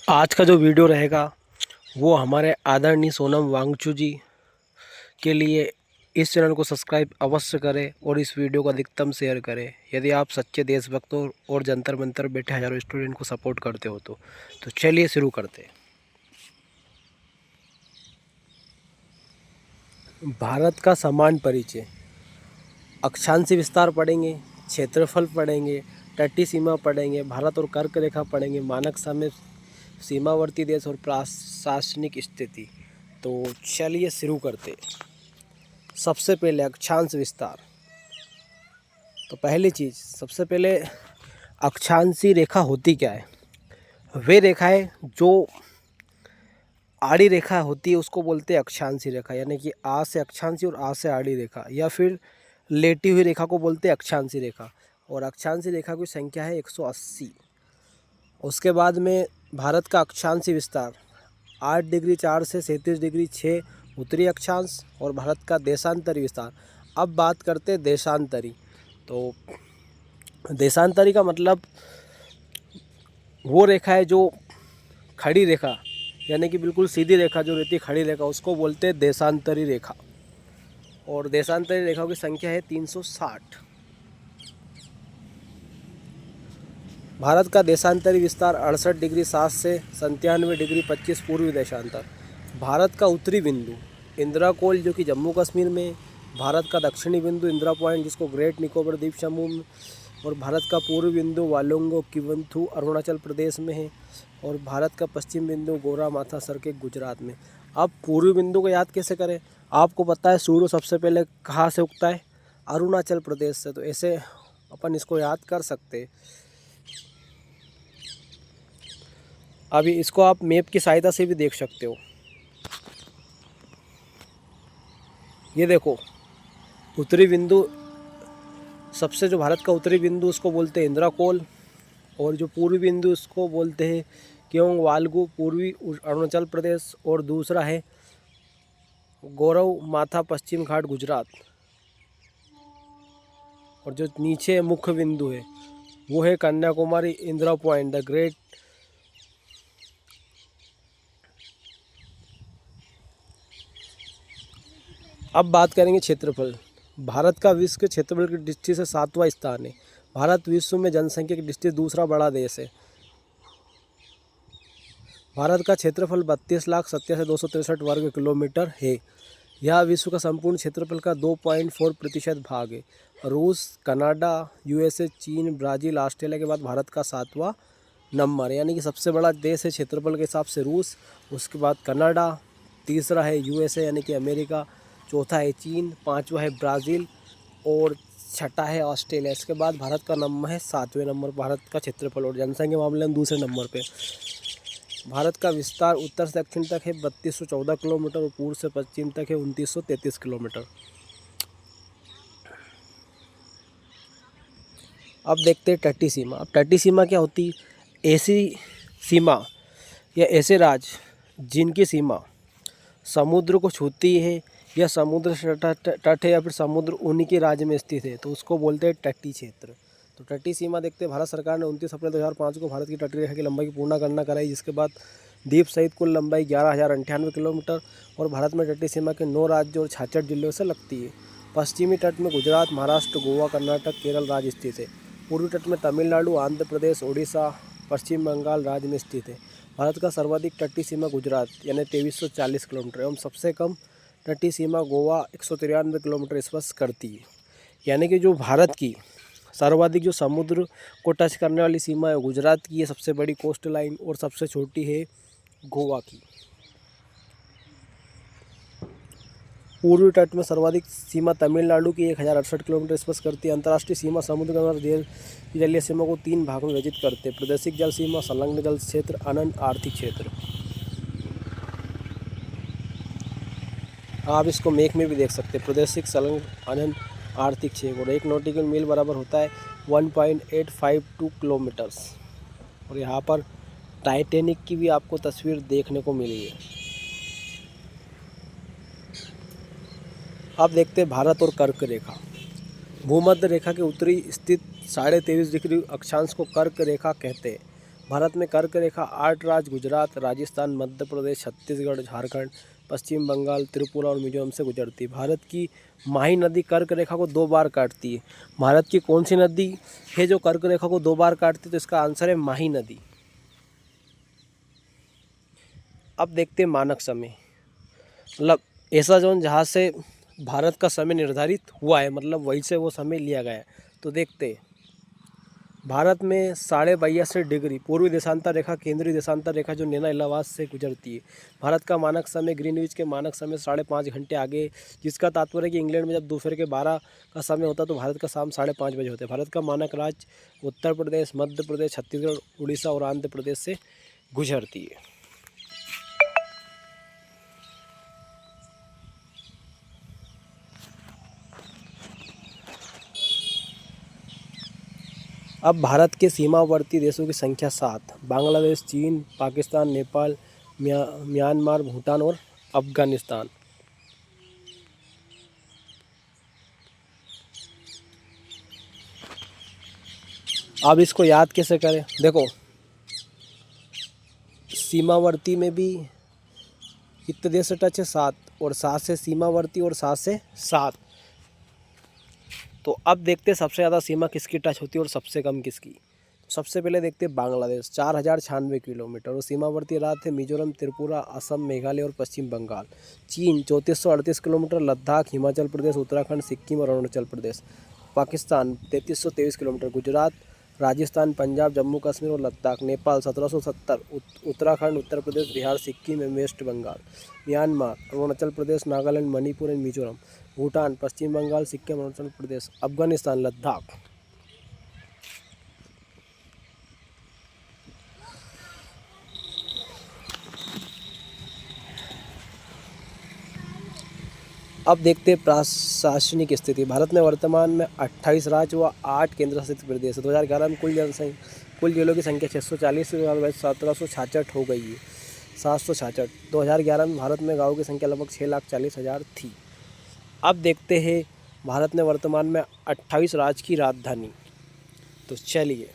आज का जो वीडियो रहेगा वो हमारे आदरणीय सोनम वांगचू जी के लिए। इस चैनल को सब्सक्राइब अवश्य करें और इस वीडियो को अधिकतम शेयर करें यदि आप सच्चे देशभक्त हो और जंतर मंतर बैठे हजारों स्टूडेंट को सपोर्ट करते हो तो चलिए शुरू करते हैं। भारत का समान परिचय, अक्षांशीय विस्तार पढ़ेंगे, क्षेत्रफल पढ़ेंगे, तटीय सीमा पढ़ेंगे, भारत और कर्क रेखा पढ़ेंगे, मानक समय, सीमावर्ती देश और प्रशासनिक स्थिति। तो चलिए शुरू करते। सबसे पहले अक्षांश विस्तार। तो पहली चीज़, सबसे पहले अक्षांशीय रेखा होती क्या है? वे रेखाएं जो आड़ी रेखा होती है उसको बोलते हैं अक्षांशीय रेखा, यानी कि आ से अक्षांशीय और आ से आड़ी रेखा, या फिर लेटी हुई रेखा को बोलते हैं अक्षांशीय रेखा। और अक्षांशीय रेखा की संख्या है 180। उसके बाद में भारत का अक्षांशीय विस्तार 8 डिग्री 4 से 37 डिग्री 6 उत्तरी अक्षांश, और भारत का देशांतरी विस्तार। अब बात करते हैं देशांतरी। तो देशांतरी का मतलब वो रेखा है जो खड़ी रेखा, यानी कि बिल्कुल सीधी रेखा जो रहती है खड़ी रेखा, उसको बोलते हैं देशांतरी रेखा। और देशांतरी रेखाओं की संख्या है 360। भारत का देशांतरी विस्तार 68 डिग्री 7 से 97 डिग्री 25 पूर्वी देशांतर। भारत का उत्तरी बिंदु इंदिरा कोल जो कि जम्मू कश्मीर में, भारत का दक्षिणी बिंदु इंदिरा पॉइंट जिसको ग्रेट निकोबर द्वीप समूह में, और भारत का पूर्वी बिंदु वालोंगो किवंथु अरुणाचल प्रदेश में है, और भारत का पश्चिम बिंदु गोरा माथा सरके गुजरात में। अब पूर्वी बिंदु को याद कैसे करें? आपको पता है सूर्य सबसे पहले कहाँ से उगता है? अरुणाचल प्रदेश से। तो ऐसे अपन इसको याद कर सकते हैं। अभी इसको आप मैप की सहायता से भी देख सकते हो। ये देखो, उत्तरी बिंदु, सबसे जो भारत का उत्तरी बिंदु उसको बोलते हैं इंदिरा कोल, और जो पूर्वी बिंदु उसको बोलते हैं क्योंग वालगू पूर्वी अरुणाचल प्रदेश, और दूसरा है गौरव माथा पश्चिम घाट गुजरात। और जो नीचे मुख्य बिंदु है वो है Kanyakumari Indira point the great. अब बात करेंगे क्षेत्रफल। भारत का विश्व के क्षेत्रफल की दृष्टि से 7वां स्थान है। भारत विश्व में जनसंख्या की दृष्टि से दूसरा बड़ा देश है। भारत का क्षेत्रफल 32,87,263 वर्ग किलोमीटर है। यह विश्व का संपूर्ण क्षेत्रफल का 2.4% भाग है। रूस, कनाडा, यूएसए, चीन, ब्राज़ील, ऑस्ट्रेलिया के बाद भारत का 7वां नंबर, यानी कि सबसे बड़ा देश है क्षेत्रफल के हिसाब से रूस, उसके बाद कनाडा, तीसरा है यूएसए यानी कि अमेरिका, चौथा है चीन, पांचवा है ब्राज़ील, और छठा है ऑस्ट्रेलिया। इसके बाद भारत का नंबर है 7वें नंबर भारत का क्षेत्रफल, और जनसंख्या मामले में दूसरे नंबर पे। भारत का विस्तार उत्तर से दक्षिण तक है 3214 किलोमीटर, और पूर्व से पश्चिम तक है 2933 किलोमीटर। अब देखते हैं तटीय सीमा। अब तटीय सीमा क्या होती है? ऐसी सीमा या ऐसे राज्य जिनकी सीमा समुद्र को छूती है, या समुद्र से तट है, या फिर समुद्र उन्हीं के राज्य में स्थित है, तो उसको बोलते हैं तटीय क्षेत्र। तो तटीय सीमा देखते हैं। भारत सरकार ने 29 अप्रैल 2005 को भारत की तटीय रेखा की लंबाई की पूर्ण गणना कराई, जिसके बाद द्वीप सहित कुल लंबाई 11,098 किलोमीटर, और भारत में तटीय सीमा के 9 राज्यों और 66 जिलों से लगती है। पश्चिमी तट में गुजरात, महाराष्ट्र, गोवा, कर्नाटक, केरल राज्य स्थित है। पूर्वी तट में तमिलनाडु, आंध्र प्रदेश, उड़ीसा, पश्चिम बंगाल राज्य में स्थित है। भारत का सर्वाधिक तटीय सीमा गुजरात यानी 2340 किलोमीटर, एवं सबसे कम तटीय सीमा गोवा 193 किलोमीटर स्पर्श करती है। यानी कि जो भारत की सर्वाधिक जो समुद्र को टच करने वाली सीमा है गुजरात की है सबसे बड़ी कोस्ट लाइन, और सबसे छोटी है गोवा की। पूर्वी तट में सर्वाधिक सीमा तमिलनाडु की 1068 किलोमीटर स्पर्श करती है। अंतर्राष्ट्रीय सीमा समुद्र के अंदर जलीय सीमा को 3 भागों में विभाजित करते हैं: प्रादेशिक जल सीमा, संलग्न जल क्षेत्र, अनन्य आर्थिक क्षेत्र। आप इसको मेक में भी देख सकते हैं, प्रादेशिक, संलग्न, अनन्य आर्थिक क्षेत्र। और 1 नॉटिकल मील बराबर होता है 1.852 किलोमीटर्स। और यहाँ पर टाइटैनिक की भी आपको तस्वीर देखने को मिली है। अब देखते हैं भारत और कर्क रेखा। भूमध्य रेखा के उत्तरी स्थित 23.5 डिग्री अक्षांश को कर्क रेखा कहते हैं। भारत में कर्क रेखा 8 राज्य गुजरात, राजस्थान, मध्य प्रदेश, छत्तीसगढ़, झारखंड, पश्चिम बंगाल, त्रिपुरा और मिजोरम से गुजरती है। भारत की माही नदी कर्क रेखा को 2 बार काटती है। भारत की कौन सी नदी है जो कर्क रेखा को 2 बार काटती है? तो इसका आंसर है माही नदी। अब देखते हैं मानक समय, मतलब ऐसा जोन जहाँ से भारत का समय निर्धारित हुआ है, मतलब वहीं से वो समय लिया गया है। तो देखते हैं, भारत में 42.5 डिग्री पूर्वी देशांतर रेखा, केंद्रीय देशांतर रेखा जो नैना इलाहाबाद से गुजरती है। भारत का मानक समय ग्रीनविच के मानक समय 5.5 घंटे आगे, जिसका तात्पर्य है कि इंग्लैंड में जब दोपहर के 12 का समय होता है तो भारत का शाम 5:30 बजे होता है। भारत का मानक राज्य उत्तर प्रदेश, मध्य प्रदेश, छत्तीसगढ़, उड़ीसा और आंध्र प्रदेश से गुजरती है। अब भारत के सीमावर्ती देशों की संख्या 7: बांग्लादेश, चीन, पाकिस्तान, नेपाल, म्यांमार, भूटान और अफगानिस्तान। अब इसको याद कैसे करें? देखो, सीमावर्ती में भी कितने देश से टच है? 7, और 7 से सीमावर्ती और 7 से 7। तो अब देखते हैं सबसे ज़्यादा सीमा किसकी टच होती है और सबसे कम किसकी। सबसे पहले देखते हैं बांग्लादेश, 4096 किलोमीटर और सीमावर्ती राज्य थे मिजोरम, त्रिपुरा, असम, मेघालय और पश्चिम बंगाल। चीन 3438 किलोमीटर, लद्दाख, हिमाचल प्रदेश, उत्तराखंड, सिक्किम और अरुणाचल प्रदेश। पाकिस्तान 3323 किलोमीटर, गुजरात, राजस्थान, पंजाब, जम्मू कश्मीर और लद्दाख। नेपाल 1770, उत्तराखंड, उत्तर प्रदेश, बिहार, सिक्किम एवं वेस्ट बंगाल। म्यांमार, अरुणाचल प्रदेश, नागालैंड, मणिपुर एवं मिजोरम। भूटान, पश्चिम बंगाल, सिक्किम, अरुणाचल प्रदेश। अफगानिस्तान, लद्दाख। अब देखते हैं प्रशासनिक स्थिति। भारत में वर्तमान में 28 राज्य व 8 केंद्र शासित प्रदेश है। 2011 में कुल जिलों की संख्या 640 से 1766 हो गई है, 766। 2011 में भारत में गाँवों की संख्या लगभग 6,40,000 थी। अब देखते हैं भारत में वर्तमान में 28 राज्य की राजधानी। तो चलिए,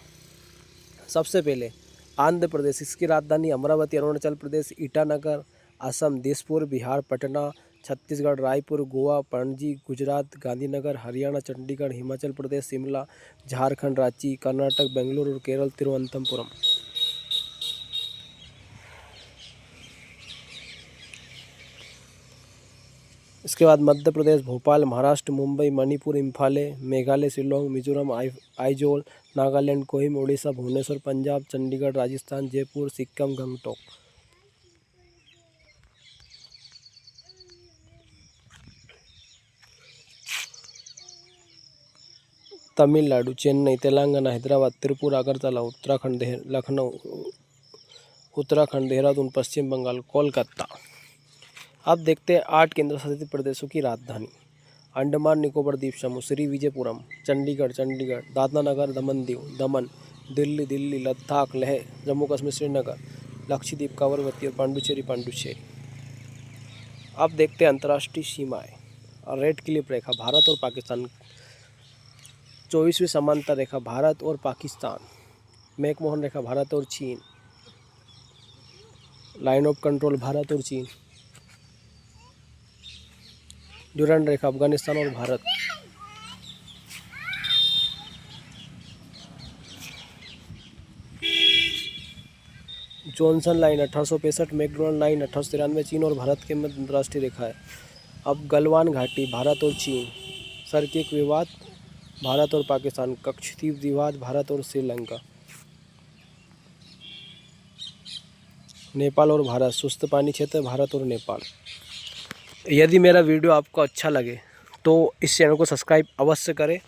सबसे पहले आंध्र प्रदेश, इसकी राजधानी अमरावती। अरुणाचल प्रदेश ईटानगर। असम दिसपुर। बिहार पटना। छत्तीसगढ़ रायपुर। गोवा पणजी। गुजरात गांधीनगर। हरियाणा चंडीगढ़। हिमाचल प्रदेश शिमला। झारखंड रांची। कर्नाटक बेंगलुरु और केरल तिरुवनंतपुरम। इसके बाद मध्य प्रदेश भोपाल। महाराष्ट्र मुंबई। मणिपुर इम्फाले। मेघालय शिलोंग। मिजोरम आइजोल। नागालैंड कोहिमा। उड़ीसा भुवनेश्वर। पंजाब चंडीगढ़। राजस्थान जयपुर। सिक्किम गंगटोक। तमिलनाडु चेन्नई। तेलंगाना हैदराबाद। त्रिपुरा अगरतला। उत्तराखंड देहरादून। पश्चिम बंगाल कोलकाता। अब देखते हैं 8 केंद्र शासित प्रदेशों की राजधानी। अंडमान निकोबार द्वीप समूह। श्री विजयपुरम। चंडीगढ़ दादरा नगर दमन दीव। दमन। दिल्ली लद्दाख लेह। जम्मू कश्मीर श्रीनगर। लक्षद्वीप कवरवती और पांडुचेरी। अब देखते हैं अंतर्राष्ट्रीय सीमाएं। रेड क्लिफ रेखा भारत और पाकिस्तान। 24वीं समांतर रेखा भारत और पाकिस्तान। मैकमोहन रेखा भारत और चीन। लाइन ऑफ कंट्रोल भारत और चीन। ड्यूरेंट रेखा अफगानिस्तान और Bharat. Johnson line 1865। McDonald line 1893। चीन और भारत के मध्य अंतर्राष्ट्रीय रेखा है। अब गलवान घाटी भारत और चीन। सर्किक विवाद भारत और पाकिस्तान। कक्षद्वीप विवाद भारत और श्रीलंका। नेपाल और भारत। सुस्त पानी क्षेत्र भारत और नेपाल। यदि मेरा वीडियो आपको अच्छा लगे तो इस चैनल को सब्सक्राइब अवश्य करें।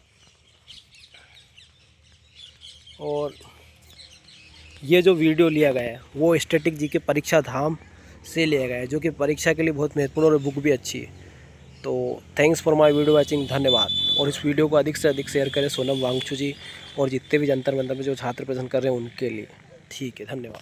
और ये जो वीडियो लिया गया है वो स्टैटिक जी के परीक्षा धाम से लिया गया है, जो कि परीक्षा के लिए बहुत महत्वपूर्ण और बुक भी अच्छी है। तो thanks for my video watching, धन्यवाद। और इस वीडियो को अधिक से अधिक शेयर करें सोनम वांगचू जी और जितने भी जंतर मंतर में जो छात्र प्रदर्शन कर रहे हैं उनके लिए। ठीक है, धन्यवाद।